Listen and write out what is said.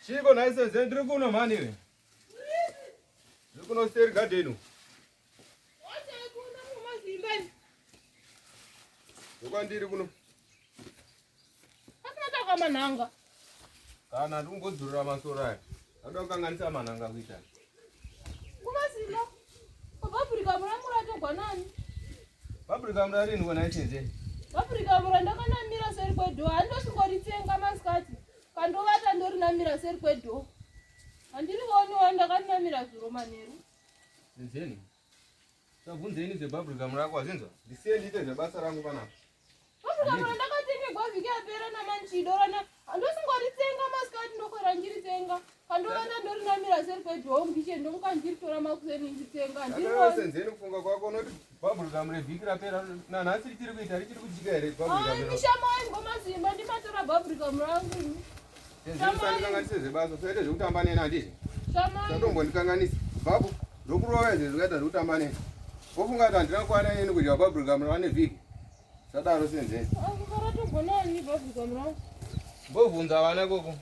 Chiko naise zendri kuno mani we. Kuno steri gadenu. Wacha kuna mama Simba. Ndiri kuno. Hakuna kama nanga. Kana ndingodzurira masoro aya. Ndoda kukanganisa mananga kuita. Kuma Simba. Bhabhurikamu ramurato nani? Bhabhurikamu rarini kona ichenze. Bhabhurikamu randakanamira seri kwedo. Handosingoritenga masikati. Kandovata ndorinamira seri kwedo. Handiri kuoniwa ndakanamira zuro manheru. Nzeni. Sabvunzeni zebhabhurikamu rako azinzwa. Ndisiye ndiite zvebasa rangu panapa. Bhabhurikamu randakatengegwa vhiki yapera namanchidorana. Handosingoritenga masikati ndokwera ndiritenga. Kandovata ndorinamira seri kwedo. Mbiche ndomukanziritora makuseni nditenga. Ndiriwose nzeni kufunga kwako noti bhabhurikamu revhiki rapera nanhasi richiri kuita richiri kujika here bhabhurikamu. Mishamai ngoma Simba ndimatora bhabhurikamu rangu. Ndikanganise zvebasa soite zvekutamba neni handizvo. Shamai. Sandombokanganisa. Bhabhu ndokurova izvi zvikaita zvekutamba neni. Wofunga kuti handina kwana neni kudya bhabhurikamu rane vhiki. Sadaro senzeni. Akaratogona ni bhabhurikamu rangu. Mbobvunza vana koko.